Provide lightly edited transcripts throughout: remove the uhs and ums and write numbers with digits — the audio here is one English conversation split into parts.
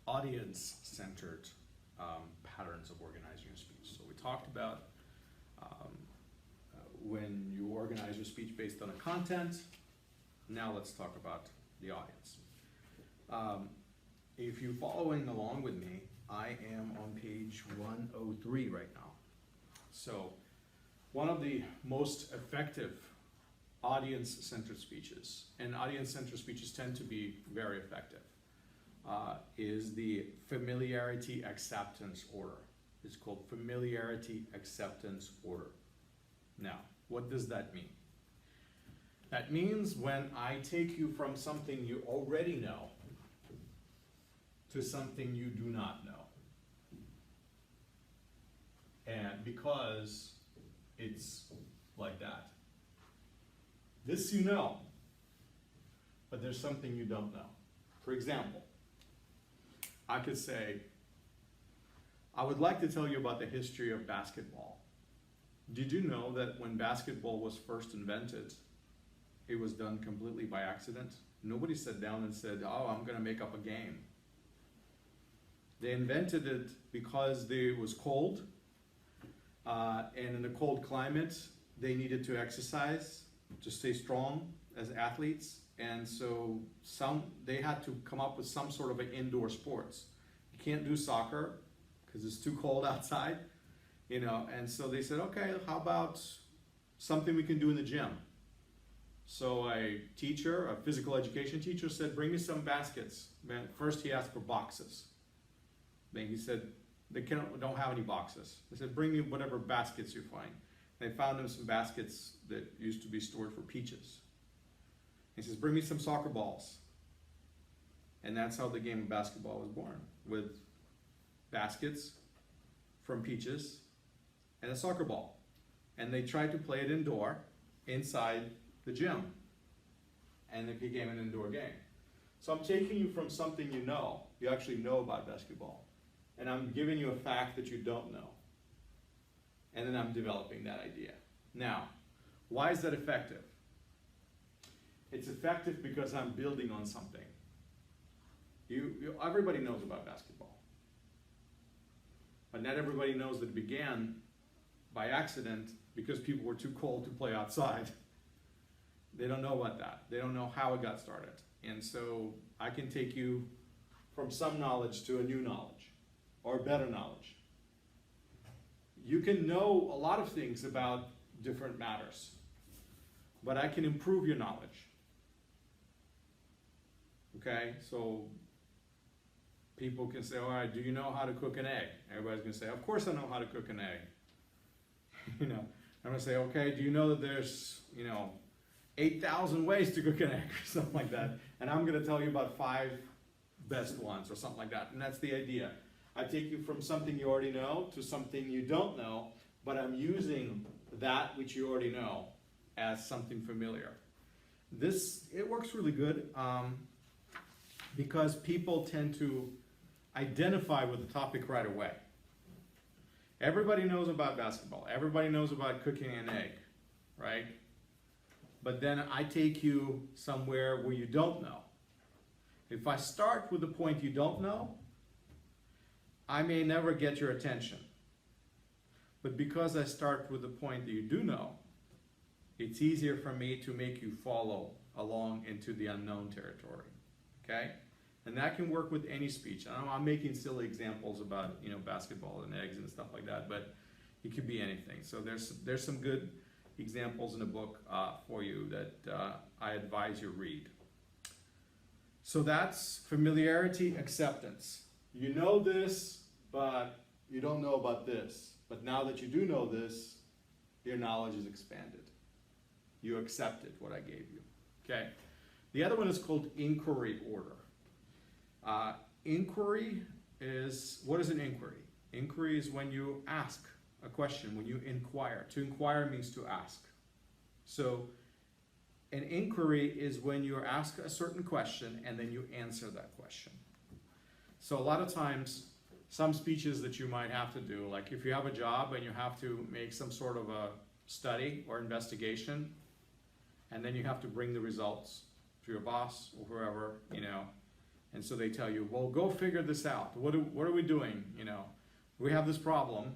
audience-centered patterns of organizing your speech. So we talked about when you organize your speech based on a content. Now let's talk about the audience. If you're following along with me, I am on page 103 right now. So one of the most effective audience-centered speeches, and audience-centered speeches tend to be very effective, is the Familiarity Acceptance Order. It's called Familiarity Acceptance Order. Now, what does that mean? That means when I take you from something you already know to something you do not know. And because it's like that. This you know, but there's something you don't know. For example, I could say, I would like to tell you about the history of basketball. Did you know that when basketball was first invented, it was done completely by accident? Nobody sat down and said, oh, I'm going to make up a game. They invented it because it was cold, and in a cold climate, they needed to exercise to stay strong as athletes, and so they had to come up with some sort of an indoor sports. You can't do soccer because it's too cold outside, you know, and so they said, okay, how about something we can do in the gym? So a teacher, a physical education teacher, said, bring me some baskets. First he asked for boxes. Then he said, they don't have any boxes. They said, bring me whatever baskets you find. They found him some baskets that used to be stored for peaches. He says, bring me some soccer balls. And that's how the game of basketball was born, with baskets from peaches and a soccer ball. And they tried to play it indoor, inside the gym. And it became an indoor game. So I'm taking you from something you actually know about basketball. And I'm giving you a fact that you don't know. And then I'm developing that idea. Now, why is that effective? It's effective because I'm building on something. Everybody knows about basketball. But not everybody knows that it began by accident because people were too cold to play outside. They don't know about that. They don't know how it got started. And so I can take you from some knowledge to a new knowledge or better knowledge. You can know a lot of things about different matters, but I can improve your knowledge. Okay, so people can say, all right, do you know how to cook an egg? Everybody's gonna say, of course I know how to cook an egg. You know, I'm gonna say, okay, do you know that there's, 8,000 ways to cook an egg or something like that? And I'm gonna tell you about 5 best ones or something like that. And that's the idea. I take you from something you already know to something you don't know, but I'm using that which you already know as something familiar. It works really good because people tend to identify with the topic right away. Everybody knows about basketball. Everybody knows about cooking an egg, right? But then I take you somewhere where you don't know. If I start with the point you don't know, I may never get your attention. But because I start with the point that you do know, it's easier for me to make you follow along into the unknown territory, okay? And that can work with any speech. I'm making silly examples about basketball and eggs and stuff like that, but it could be anything. So there's some good examples in the book for you that I advise you read. So that's familiarity acceptance. You know this, but you don't know about this. But now that you do know this, your knowledge is expanded. You accepted what I gave you. Okay. The other one is called inquiry order. Inquiry is, what is an inquiry? Inquiry is when you ask a question, when you inquire. To inquire means to ask. So an inquiry is when you ask a certain question and then you answer that question. So a lot of times, some speeches that you might have to do, like if you have a job and you have to make some sort of a study or investigation, and then you have to bring the results to your boss or whoever, And so they tell you, well, go figure this out. What are we doing? You know, we have this problem.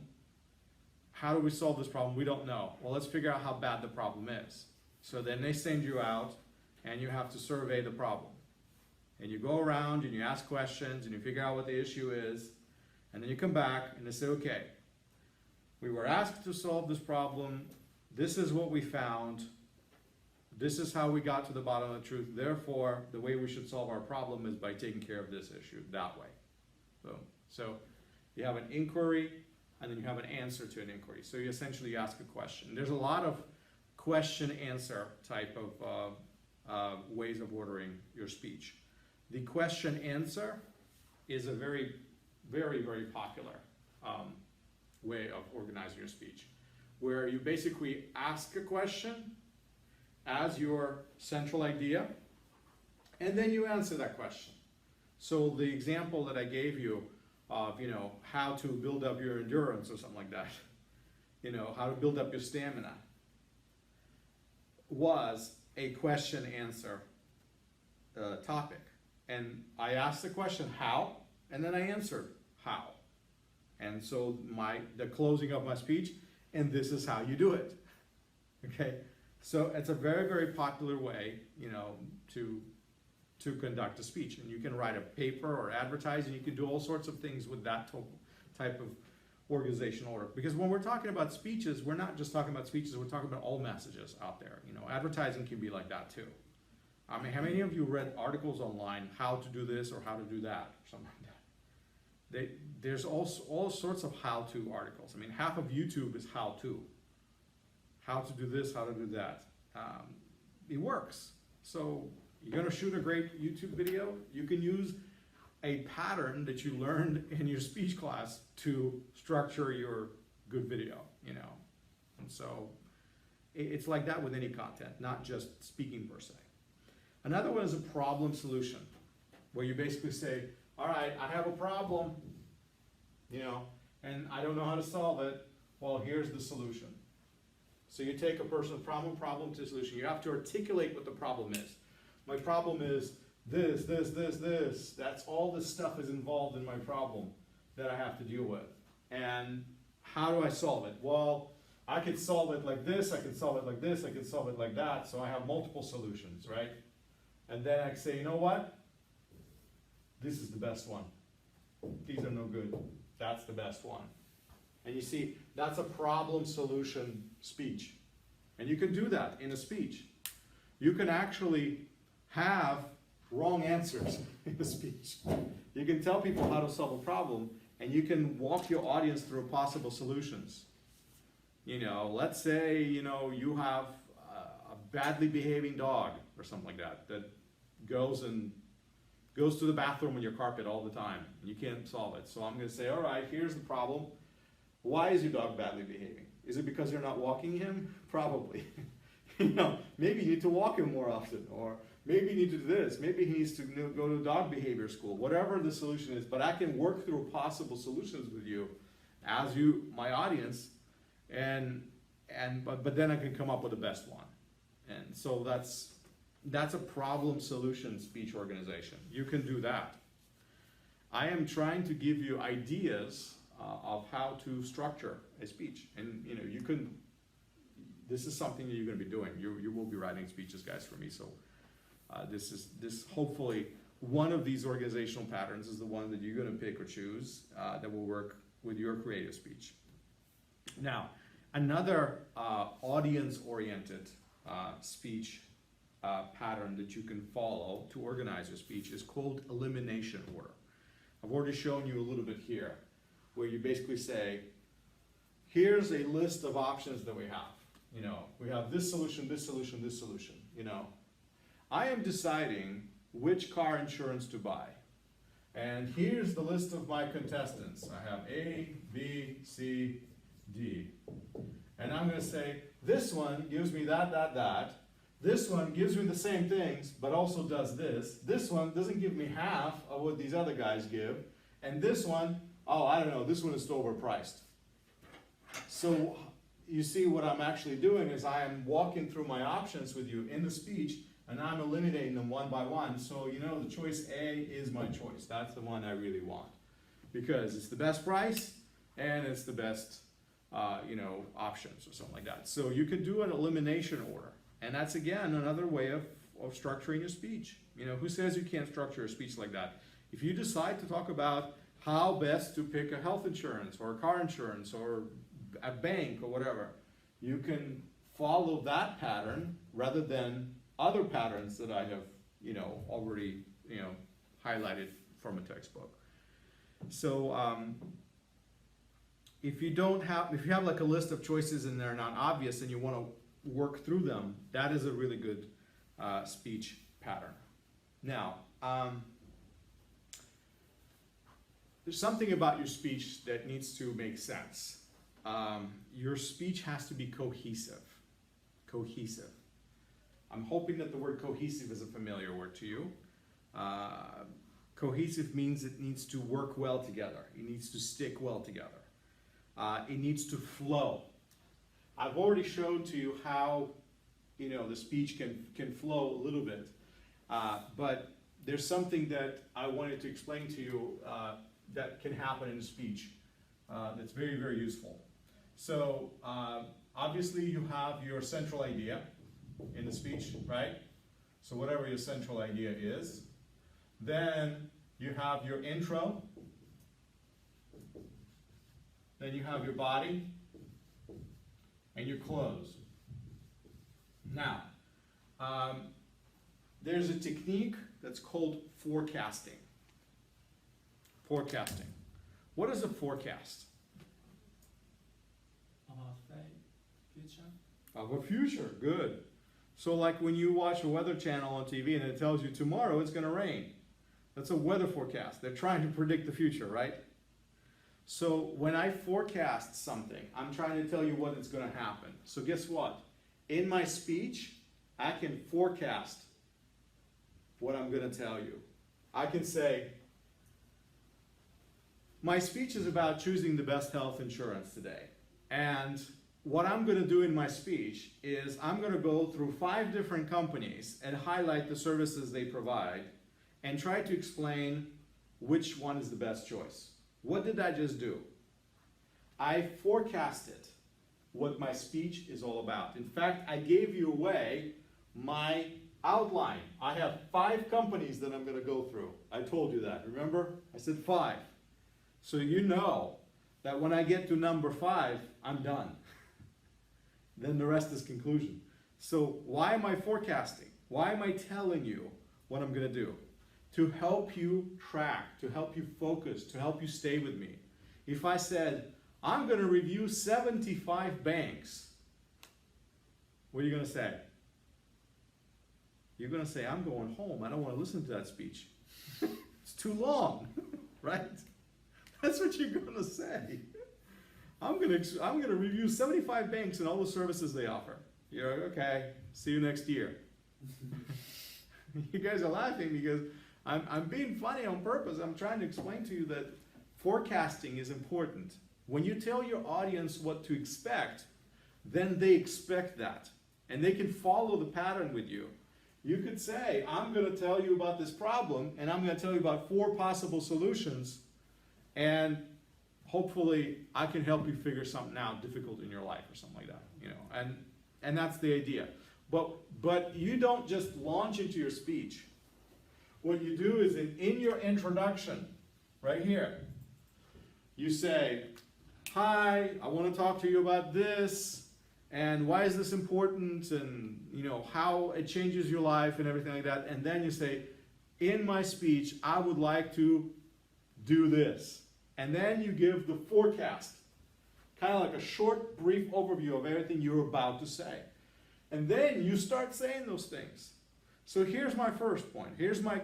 How do we solve this problem? We don't know. Well, let's figure out how bad the problem is. So then they send you out and you have to survey the problem. And you go around and you ask questions and you figure out what the issue is. And then you come back and they say, okay, we were asked to solve this problem. This is what we found. This is how we got to the bottom of the truth. Therefore, the way we should solve our problem is by taking care of this issue that way. Boom. So you have an inquiry and then you have an answer to an inquiry. So you essentially ask a question. There's a lot of question-answer type of ways of ordering your speech. The question-answer is a very, very, very popular way of organizing your speech, where you basically ask a question as your central idea, and then you answer that question. So the example that I gave you of, you know, how to build up your endurance or something like that, you know, how to build up your stamina, was a question-answer topic. And I asked the question, how? And then I answered, how? And so the closing of my speech, and this is how you do it, okay? So it's a very, very popular way, you know, to conduct a speech. And you can write a paper or advertise, and you can do all sorts of things with that type of organizational order. Because when we're talking about speeches, we're not just talking about speeches, we're talking about all messages out there. You know, advertising can be like that too. I mean, how many of you read articles online, how to do this or how to do that, or something like that? There's all sorts of how-to articles. I mean, half of YouTube is how-to. How to do this, how to do that. It works. So you're gonna shoot a great YouTube video, you can use a pattern that you learned in your speech class to structure your good video, you know. And so it's like that with any content, not just speaking per se. Another one is a problem solution, where you basically say, all right, I have a problem, you know, and I don't know how to solve it. Well, here's the solution. So you take a person's problem to solution. You have to articulate what the problem is. My problem is this. That's all this stuff is involved in my problem that I have to deal with. And how do I solve it? Well, I could solve it like this, I could solve it like this, I could solve it like that. So I have multiple solutions, right? And then I can say, you know what? This is the best one. These are no good. That's the best one. And you see, that's a problem solution speech. And you can do that in a speech. You can actually have wrong answers in a speech. You can tell people how to solve a problem, and you can walk your audience through possible solutions. You know, let's say, you know, you have a badly behaving dog or something like that, that goes to the bathroom on your carpet all the time, and you can't solve it. So I'm going to say, all right, here's the problem. Why is your dog badly behaving? Is it because you're not walking him? Probably. You know, maybe you need to walk him more often, or maybe you need to do this. Maybe he needs to go to dog behavior school. Whatever the solution is, but I can work through possible solutions with you as my audience, but then I can come up with the best one. And so that's a problem solution speech organization. You can do that. I am trying to give you ideas of how to structure a speech, and you know, this is something that you're going to be doing. You will be writing speeches, guys, for me. So this hopefully one of these organizational patterns is the one that you're going to pick or choose that will work with your creative speech. Now, another audience-oriented speech pattern that you can follow to organize your speech is called elimination order. I've already shown you a little bit here, where you basically say, here's a list of options that we have. You know, we have this solution, this solution, this solution, you know. I am deciding which car insurance to buy. And here's the list of my contestants. I have A, B, C, D. And I'm going to say, this one gives me that. This one gives me the same things, but also does this. This one doesn't give me half of what these other guys give. And this one, oh, I don't know, this one is still overpriced. So you see what I'm actually doing is I am walking through my options with you in the speech, and I'm eliminating them one by one, so you know the choice A is my choice. That's the one I really want, because it's the best price and it's the best you know, options or something like that. So you could do an elimination order, and that's again another way of structuring your speech. You know, who says you can't structure a speech like that? If you decide to talk about how best to pick a health insurance or a car insurance or a bank or whatever, you can follow that pattern rather than other patterns that I have, you know, already, you know, highlighted from a textbook. So if you have like a list of choices and they're not obvious and you want to work through them, that is a really good speech pattern. Now, there's something about your speech that needs to make sense. Your speech has to be cohesive. Cohesive. I'm hoping that the word cohesive is a familiar word to you. Cohesive means it needs to work well together. It needs to stick well together. It needs to flow. I've already shown to you how, you know, the speech can flow a little bit, but there's something that I wanted to explain to you that can happen in a speech that's very, very useful. So obviously you have your central idea in the speech, right? So whatever your central idea is, then you have your intro, then you have your body, and your close. Now, there's a technique that's called forecasting. Forecasting. What is a forecast? About future. Of a future, good. So like when you watch a weather channel on TV and it tells you tomorrow it's going to rain. That's a weather forecast. They're trying to predict the future, right? So when I forecast something, I'm trying to tell you what is going to happen. So guess what? In my speech, I can forecast what I'm going to tell you. I can say, my speech is about choosing the best health insurance today. And what I'm going to do in my speech is I'm going to go through 5 different companies and highlight the services they provide and try to explain which one is the best choice. What did I just do? I forecasted what my speech is all about. In fact, I gave you away my outline. I have 5 companies that I'm going to go through. I told you that, remember? I said 5. So you know that when I get to number 5, I'm done. Then the rest is conclusion. So why am I forecasting? Why am I telling you what I'm going to do? To help you track, to help you focus, to help you stay with me. If I said, I'm going to review 75 banks, what are you going to say? You're going to say, I'm going home. I don't want to listen to that speech. It's too long, right? That's what you're going to say. I'm going to review 75 banks and all the services they offer. You're like, okay, see you next year. You guys are laughing because I'm being funny on purpose. I'm trying to explain to you that forecasting is important. When you tell your audience what to expect, then they expect that. And they can follow the pattern with you. You could say, I'm going to tell you about this problem, and I'm going to tell you about 4 possible solutions, and hopefully I can help you figure something out difficult in your life or something like that. You know, and that's the idea. But you don't just launch into your speech. What you do is in your introduction, right here, you say, hi, I want to talk to you about this, and why is this important, and you know how it changes your life and everything like that. And then you say, in my speech, I would like to do this. And then you give the forecast, kind of like a short, brief overview of everything you're about to say. And then you start saying those things. So here's my first point. Here's my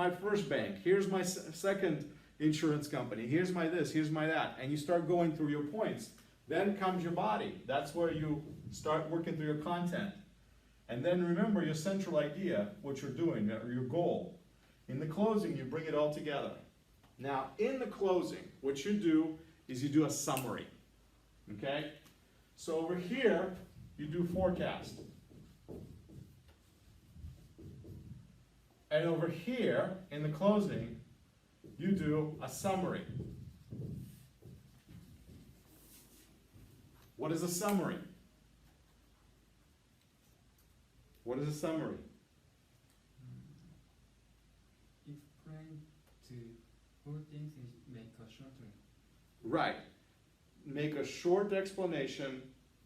first bank. Here's my second insurance company. Here's my this. Here's my that. And you start going through your points. Then comes your body. That's where you start working through your content. And then remember your central idea, what you're doing, or your goal. In the closing, you bring it all together. Now, in the closing, what you do is you do a summary. Okay? So over here, you do forecast. And over here, in the closing, you do a summary. What is a summary? What is a summary? Explain to who things is make a shorter. Right. Make a short explanation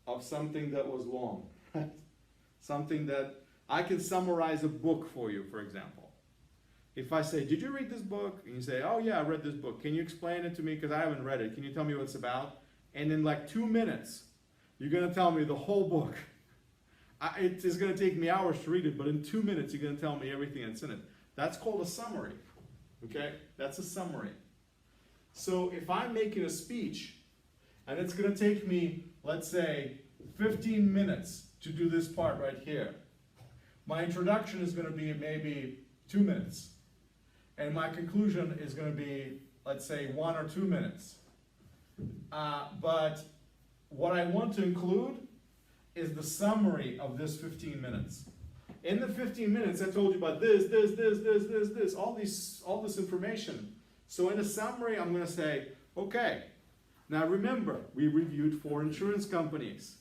of something that was long. Right? Something that I can summarize a book for you, for example. If I say, did you read this book? And you say, oh yeah, I read this book. Can you explain it to me? Because I haven't read it. Can you tell me what it's about? And in like 2 minutes, you're going to tell me the whole book. It is going to take me hours to read it, but in 2 minutes, you're going to tell me everything that's in it. That's called a summary. Okay? That's a summary. So if I'm making a speech, and it's going to take me, let's say, 15 minutes to do this part right here. My introduction is going to be maybe 2 minutes. And my conclusion is going to be, let's say, 1 or 2 minutes. But what I want to include is the summary of this 15 minutes. In the 15 minutes, I told you about this, all this information. So in a summary, I'm going to say, okay, now remember, we reviewed 4 insurance companies.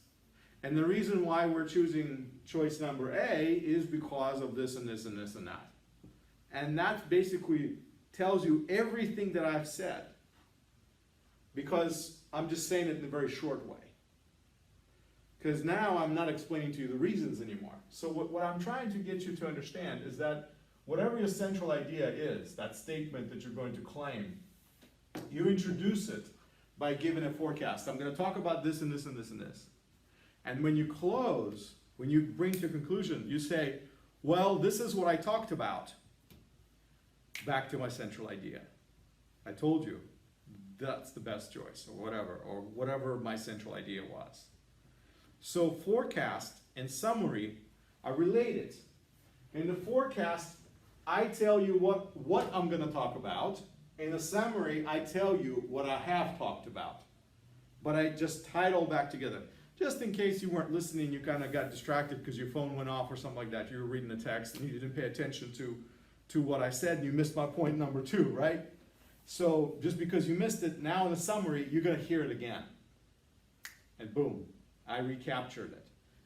And the reason why we're choosing choice number A is because of this and this and this and that. And that basically tells you everything that I've said. Because I'm just saying it in a very short way. Because now I'm not explaining to you the reasons anymore. So what I'm trying to get you to understand is that whatever your central idea is, that statement that you're going to claim, you introduce it by giving a forecast. I'm going to talk about this and this and this and this. And when you close, when you bring to a conclusion, you say, well, this is what I talked about. Back to my central idea. I told you that's the best choice, or whatever my central idea was. So forecast and summary are related. In the forecast, I tell you what I'm going to talk about. In the summary, I tell you what I have talked about. But I just tie it all back together. Just in case you weren't listening, you kind of got distracted because your phone went off or something like that. You were reading the text and you didn't pay attention to what I said and you missed my point number 2, right? So just because you missed it, now in the summary, you're going to hear it again. And boom, I recaptured it.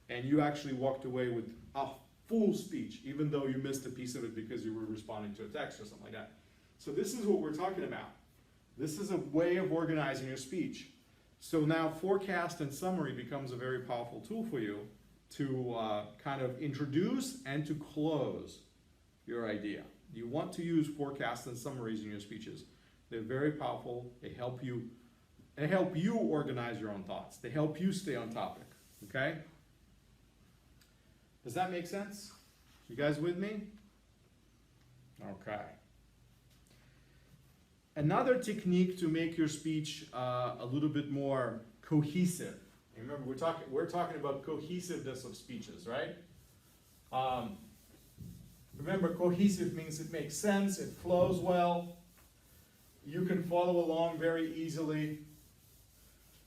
And you actually walked away with a full speech, even though you missed a piece of it because you were responding to a text or something like that. So this is what we're talking about. This is a way of organizing your speech. So now forecast and summary becomes a very powerful tool for you to kind of introduce and to close your idea. You want to use forecasts and summaries in your speeches. They're very powerful. They help you organize your own thoughts. They help you stay on topic. Okay? Does that make sense? You guys with me? Okay. Another technique to make your speech a little bit more cohesive. Remember, we're talking about cohesiveness of speeches, right? Remember, cohesive means it makes sense, it flows well, you can follow along very easily.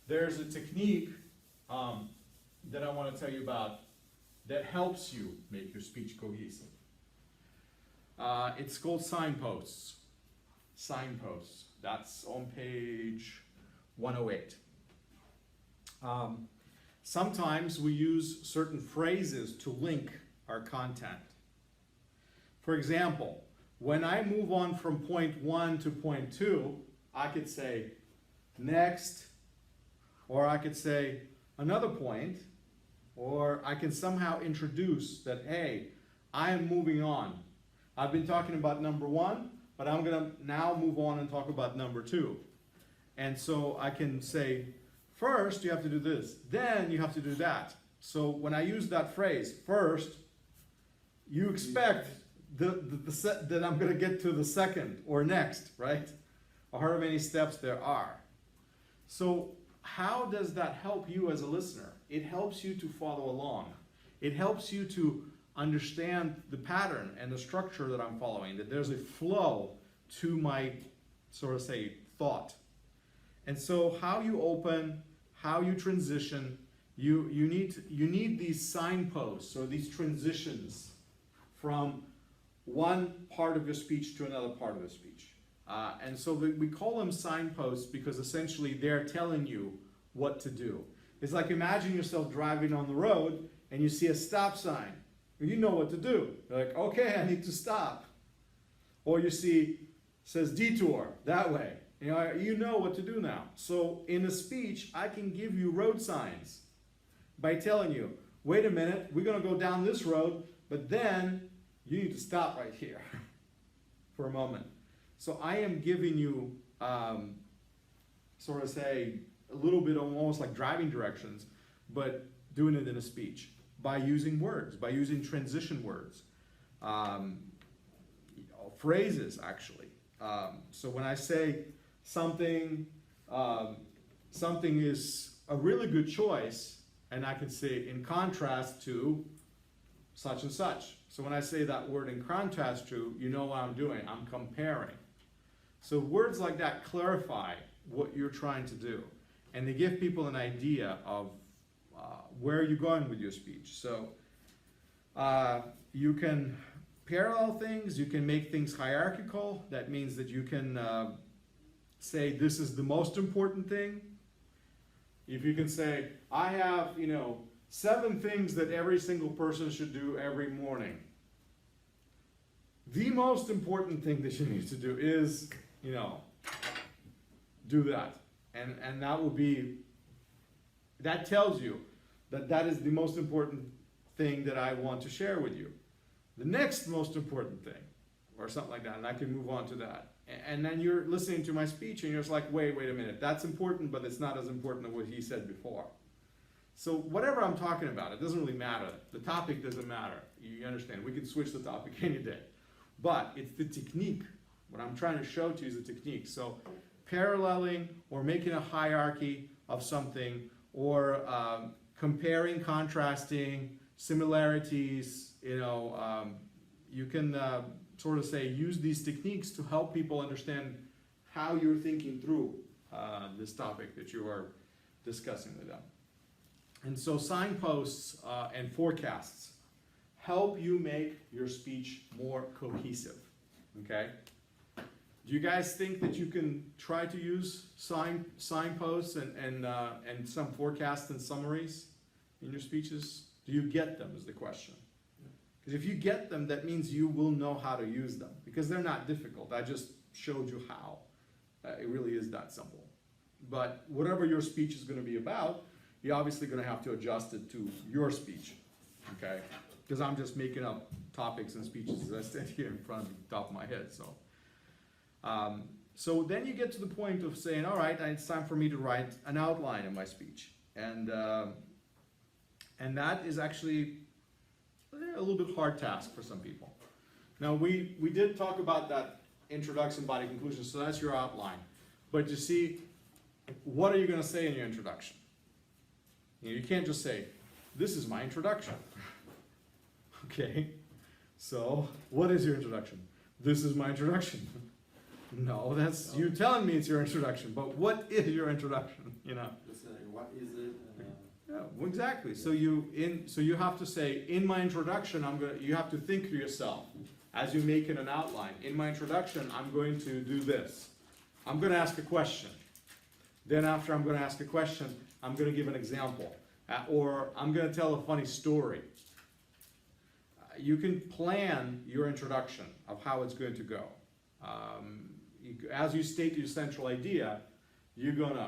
There's a technique that I want to tell you about that helps you make your speech cohesive. It's called signposts. Signposts. That's on page 108. Sometimes we use certain phrases to link our content. For example, when I move on from point 1 to point 2, I could say next, or I could say another point, or I can somehow introduce that, hey, I am moving on. I've been talking about number 1, but I'm going to now move on and talk about number 2. And so I can say, first you have to do this, then you have to do that. So when I use that phrase, first, you expect that I'm going to get to the second or next, right? Or however many steps there are. So how does that help you as a listener? It helps you to follow along. It helps you to understand the pattern and the structure that I'm following, that there's a flow to my, sort of say, thought. And so how you open, how you transition, you need these signposts or these transitions from one part of your speech to another part of the speech. And so we call them signposts because essentially they're telling you what to do. It's like imagine yourself driving on the road and you see a stop sign. You know what to do. You're like, okay, I need to stop. Or you see, says detour, that way. You know what to do now. So in a speech, I can give you road signs by telling you, wait a minute, we're going to go down this road, but then you need to stop right here for a moment. So I am giving you, sort of say, a little bit almost like driving directions, but doing it in a speech by using words, by using transition words, phrases actually. So when I say something is a really good choice, and I can say in contrast to such and such. So when I say that word in contrast to, you know what I'm doing, I'm comparing. So words like that clarify what you're trying to do, and they give people an idea of where you're going with your speech. So you can parallel things, you can make things hierarchical. That means that you can say this is the most important thing. If you can say, I have, 7 things that every single person should do every morning. The most important thing that you need to do is, do that. And that will be, that tells you that that is the most important thing that I want to share with you. The next most important thing, or something like that, and I can move on to that. And then you're listening to my speech and you're just like, wait a minute, that's important, but it's not as important as what he said before. So whatever I'm talking about, it doesn't really matter. The topic doesn't matter. You understand? We can switch the topic any day. But it's the technique. What I'm trying to show to you is the technique. So paralleling or making a hierarchy of something, or comparing, contrasting, similarities, you can sort of say use these techniques to help people understand how you're thinking through this topic that you are discussing with them. And so signposts and forecasts help you make your speech more cohesive, okay? Do you guys think that you can try to use signposts and some forecasts and summaries in your speeches? Do you get them is the question. Because if you get them, that means you will know how to use them. Because they're not difficult. I just showed you how. It really is that simple. But whatever your speech is going to be about, you're obviously going to have to adjust it to your speech. Okay? Because I'm just making up topics and speeches as I stand here in front of the top of my head. So then you get to the point of saying, all right, it's time for me to write an outline of my speech. And that is actually a little bit hard task for some people. Now we did talk about that introduction, body, conclusion, so that's your outline. But you see, what are you going to say in your introduction? You can't just say, this is my introduction. Okay, so what is your introduction? This is my introduction. No, that's you telling me it's your introduction, but what is your introduction? What is it? Yeah, exactly. So you have to say, in my introduction, you have to think to yourself as you make it an outline. In my introduction, I'm going to do this. I'm going to ask a question. Then after I'm going to ask a question, I'm going to give an example, or I'm going to tell a funny story. You can plan your introduction of how it's going to go. As you state your central idea, you're going to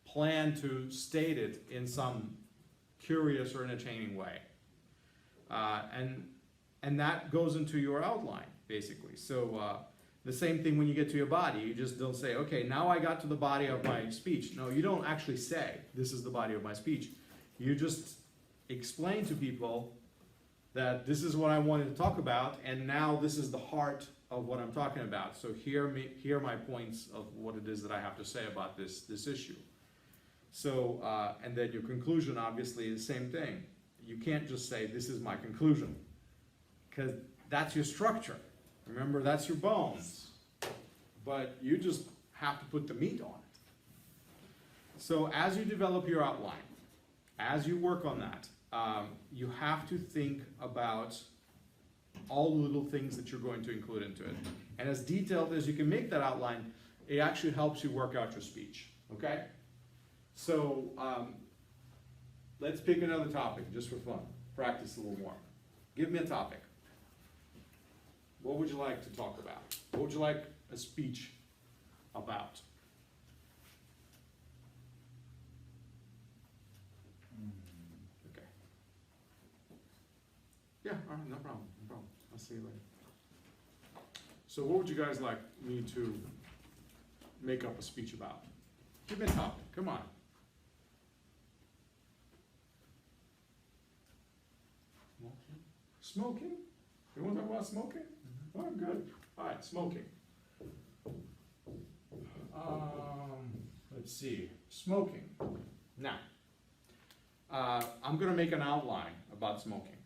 plan to state it in some curious or entertaining way. And that goes into your outline, basically. So the same thing when you get to your body. You just don't say, okay, now I got to the body of my speech. No, you don't actually say, this is the body of my speech. You just explain to people that this is what I wanted to talk about, and now this is the heart of what I'm talking about. So here are my points of what it is that I have to say about this issue. So, and then your conclusion obviously is the same thing. You can't just say, this is my conclusion, because that's your structure. Remember, that's your bones. But you just have to put the meat on it. So as you develop your outline, as you work on that, you have to think about all the little things that you're going to include into it. And as detailed as you can make that outline, it actually helps you work out your speech, okay? So let's pick another topic just for fun. Practice a little more. Give me a topic. What would you like to talk about? What would you like a speech about? Okay. Yeah, all right, no problem, no problem. I'll see you later. So what would you guys like me to make up a speech about? Give me a topic, come on. Smoking? You want to talk about smoking? Oh, good. All right, smoking. Let's see, smoking. Now, I'm going to make an outline about smoking.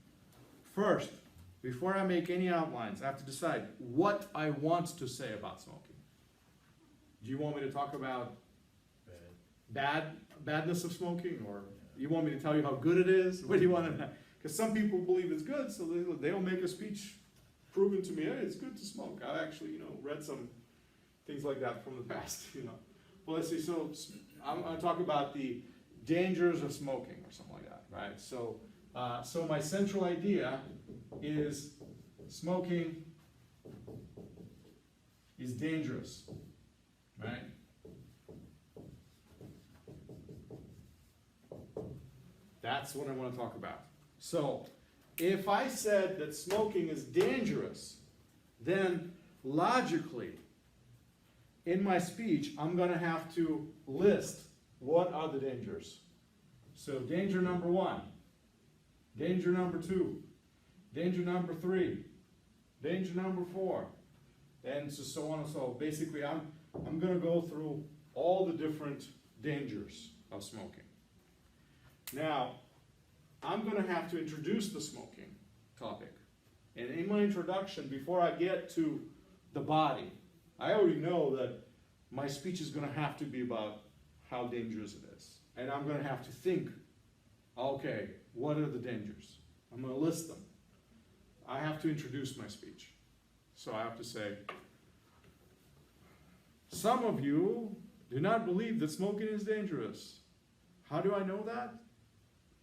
First, before I make any outlines, I have to decide what I want to say about smoking. Do you want me to talk about badness of smoking, or you want me to tell you how good it is? What do you want to? Because some people believe it's good, so they'll make a speech proving to me, hey, it's good to smoke. I actually, read some things like that from the past, Well, let's see. So I'm going to talk about the dangers of smoking, or something like that, right? So, so my central idea is smoking is dangerous, right? That's what I want to talk about. So, if I said that smoking is dangerous, then logically, in my speech, I'm going to have to list what are the dangers. So, danger number 1, danger number 2, danger number 3, danger number 4, and so on and so. Basically, I'm going to go through all the different dangers of smoking. Now, I'm going to have to introduce the smoking topic. And in my introduction, before I get to the body, I already know that my speech is going to have to be about how dangerous it is. And I'm going to have to think, okay, what are the dangers? I'm going to list them. I have to introduce my speech. So I have to say, some of you do not believe that smoking is dangerous. How do I know that?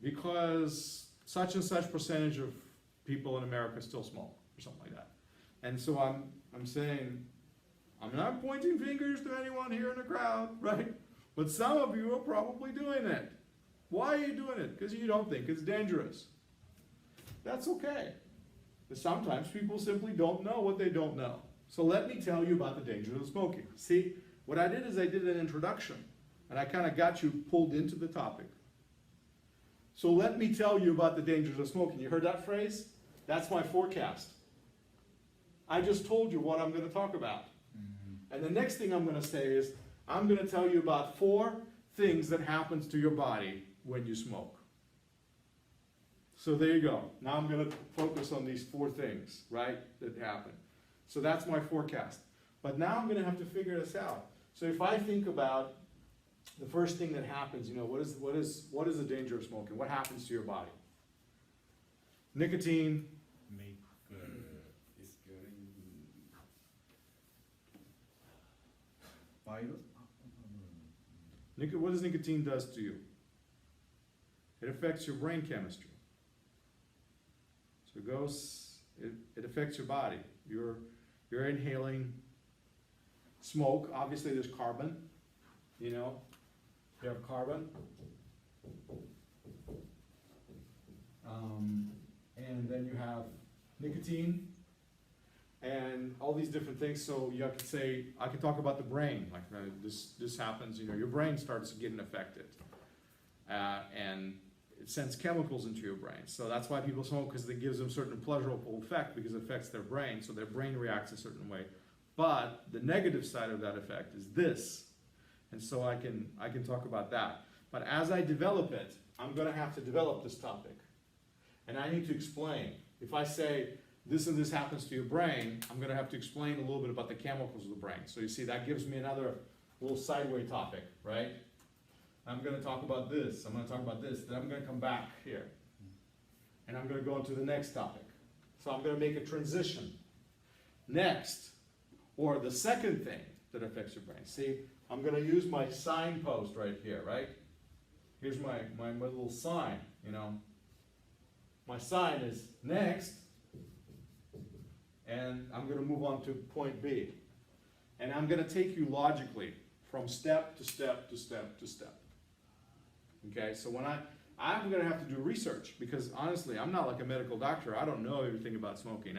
Because such and such percentage of people in America still smoke, or something like that. And so I'm saying, I'm not pointing fingers to anyone here in the crowd, right? But some of you are probably doing it. Why are you doing it? Because you don't think it's dangerous. That's okay. But sometimes people simply don't know what they don't know. So let me tell you about the dangers of smoking. See, what I did is I did an introduction, and I kind of got you pulled into the topic. So let me tell you about the dangers of smoking. You heard that phrase? That's my forecast. I just told you what I'm going to talk about. And the next thing I'm going to say is, I'm going to tell you about 4 things that happens to your body when you smoke. So there you go. Now I'm going to focus on these 4 things, right, that happen. So that's my forecast. But now I'm going to have to figure this out. So if I think about the first thing that happens, what is the danger of smoking? What happens to your body? Nicotine. It's going What does nicotine does to you? It affects your brain chemistry. So it affects your body. You're inhaling smoke. Obviously there's carbon, you have carbon. And then you have nicotine and all these different things. So you have to say, I can talk about the brain. Like this happens, your brain starts getting affected. And it sends chemicals into your brain. So that's why people smoke, because it gives them certain pleasurable effect, because it affects their brain. So their brain reacts a certain way. But the negative side of that effect is this. And so I can talk about that. But as I develop it, I'm going to have to develop this topic. And I need to explain. If I say this and this happens to your brain, I'm going to have to explain a little bit about the chemicals of the brain. So you see, that gives me another little sideway topic, right? I'm going to talk about this. I'm going to talk about this. Then I'm going to come back here. And I'm going to go into the next topic. So I'm going to make a transition. Next, or the second thing that affects your brain. See, I'm going to use my signpost right here, right? Here's my little sign, you know. My sign is next, and I'm going to move on to point B. And I'm going to take you logically from step to step to step to step. Okay, so when I'm going to have to do research, because honestly, I'm not like a medical doctor. I don't know everything about smoking.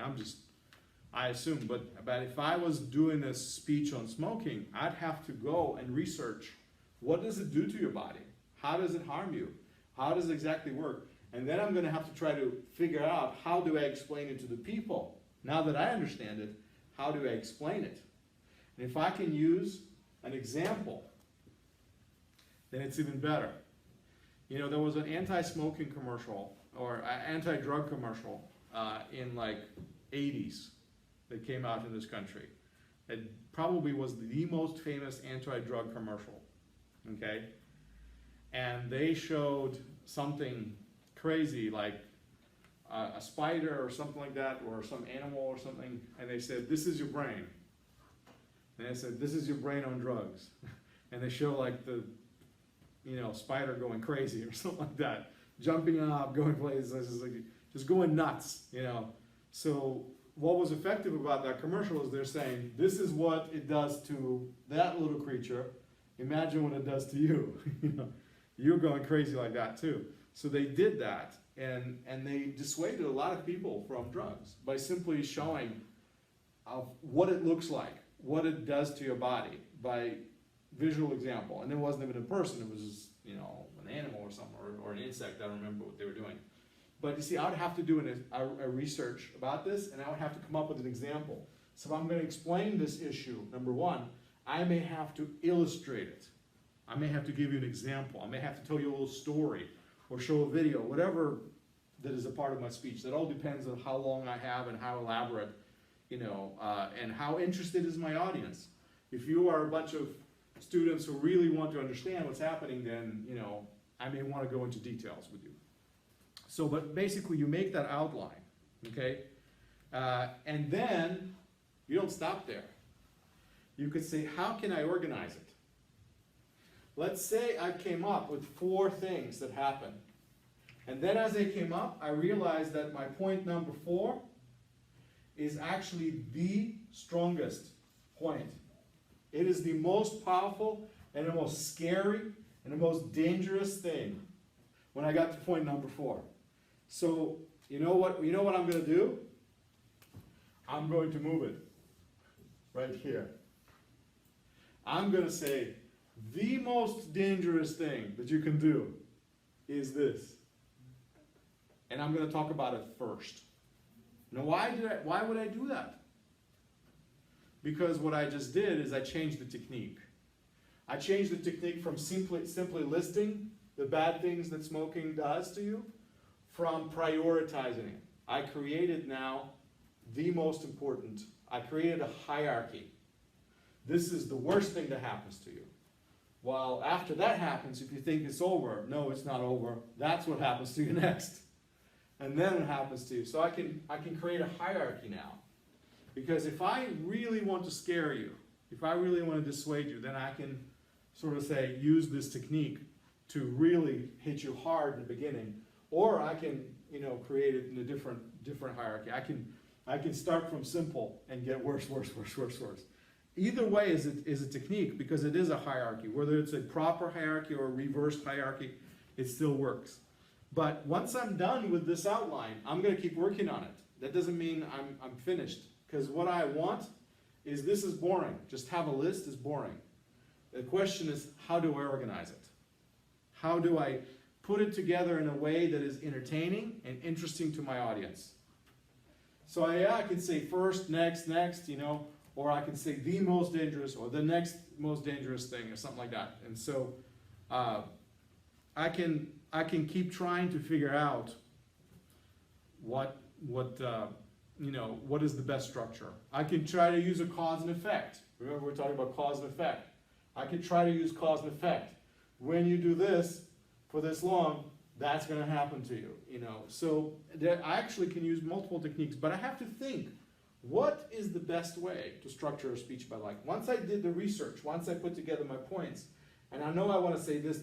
I assume, but if I was doing this speech on smoking, I'd have to go and research what does it do to your body? How does it harm you? How does it exactly work? And then I'm going to have to try to figure out how do I explain it to the people. Now that I understand it, how do I explain it? And if I can use an example, then it's even better. You know, there was an anti-smoking commercial or anti-drug commercial in like 80s that came out in this country. It probably was the most famous anti-drug commercial, okay? And they showed something crazy like a spider or something like that, or some animal or something, and they said, this is your brain. And they said, this is your brain on drugs. And they show like the, you know, spider going crazy or something like that, jumping up, going places, just going nuts, you know. So what was effective about that commercial is they're saying, this is what it does to that little creature. Imagine what it does to you. You know, you're going crazy like that too. So they did that, and they dissuaded a lot of people from drugs by simply showing what it looks like, what it does to your body by visual example. And it wasn't even a person, it was just, you know, an animal or something, or an insect. I don't remember what they were doing. But you see, I would have to do a research about this, and I would have to come up with an example. So if I'm going to explain this issue, number one, I may have to illustrate it. I may have to give you an example. I may have to tell you a little story or show a video, whatever that is a part of my speech. That all depends on how long I have and how elaborate, you know, and how interested is my audience. If you are a bunch of students who really want to understand what's happening, then, you know, I may want to go into details with you. So, but basically you make that outline, okay? And then you don't stop there. You could say, how can I organize it? Let's say I came up with 4 things that happened. And then as they came up, I realized that my point number 4 is actually the strongest point. It is the most powerful and the most scary and the most dangerous thing when I got to point number 4. So, you know what I'm going to do? I'm going to move it right here. I'm going to say, the most dangerous thing that you can do is this. And I'm going to talk about it first. Now, why would I do that? Because what I just did is I changed the technique. I changed the technique from simply listing the bad things that smoking does to you, from prioritizing it. I created now the most important. I created a hierarchy. This is the worst thing that happens to you. While after that happens, if you think it's over, no, it's not over. That's what happens to you next. And then it happens to you. So I can create a hierarchy now. Because if I really want to scare you, if I really want to dissuade you, then I can sort of say, use this technique to really hit you hard in the beginning. Or I can, you know, create it in a different hierarchy. I can start from simple and get worse. Either way is a technique, because it is a hierarchy. Whether it's a proper hierarchy or a reversed hierarchy, it still works. But once I'm done with this outline, I'm going to keep working on it. That doesn't mean I'm finished, because what I want is, this is boring. Just have a list is boring. The question is, how do I organize it? How do I put it together in a way that is entertaining and interesting to my audience? So I can say first, next, you know, or I can say the most dangerous, or the next most dangerous thing, or something like that. And so I can keep trying to figure out what is the best structure. I can try to use a cause and effect. Remember, we're talking about cause and effect. I can try to use cause and effect. When you do this for this long, that's gonna happen to you, you know. So I actually can use multiple techniques, but I have to think, what is the best way to structure a speech by like? Once I did the research, once I put together my points, and I know I wanna say this,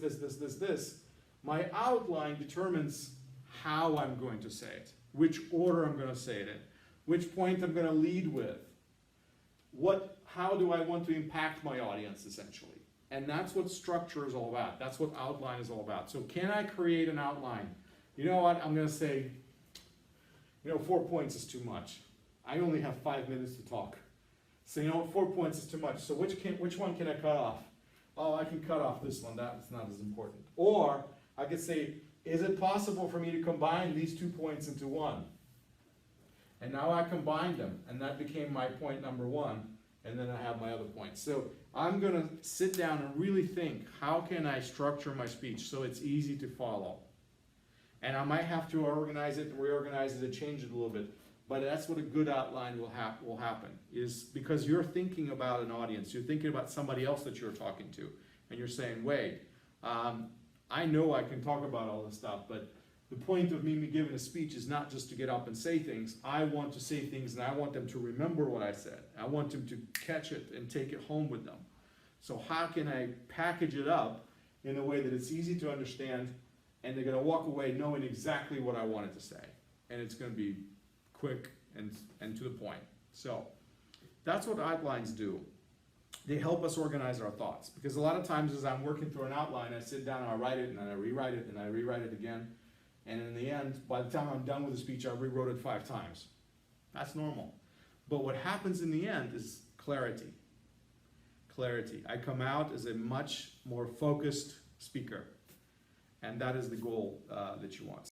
my outline determines how I'm going to say it, which order I'm gonna say it in, which point I'm gonna lead with, how do I want to impact my audience, essentially. And that's what structure is all about. That's what outline is all about. So can I create an outline? You know what, I'm gonna say, 4 points is too much. I only have 5 minutes to talk. So 4 points is too much. So which one can I cut off? Oh, I can cut off this one, that's not as important. Or I could say, is it possible for me to combine these 2 points into one? And now I combined them, and that became my point number 1, and then I have my other points. So I'm gonna sit down and really think, how can I structure my speech so it's easy to follow? And I might have to organize it and reorganize it and change it a little bit, but that's what a good outline will happen, is because you're thinking about an audience, you're thinking about somebody else that you're talking to, and you're saying, wait, I know I can talk about all this stuff, but the point of me giving a speech is not just to get up and say things. I want to say things and I want them to remember what I said. I want them to catch it and take it home with them. So how can I package it up in a way that it's easy to understand and they're gonna walk away knowing exactly what I wanted to say. And it's gonna be quick and to the point. So that's what outlines do. They help us organize our thoughts, because a lot of times as I'm working through an outline, I sit down and I write it and then I rewrite it and I rewrite it again. And in the end, by the time I'm done with the speech, I rewrote it 5 times. That's normal. But what happens in the end is clarity. Clarity. I come out as a much more focused speaker. And that is the goal that you want.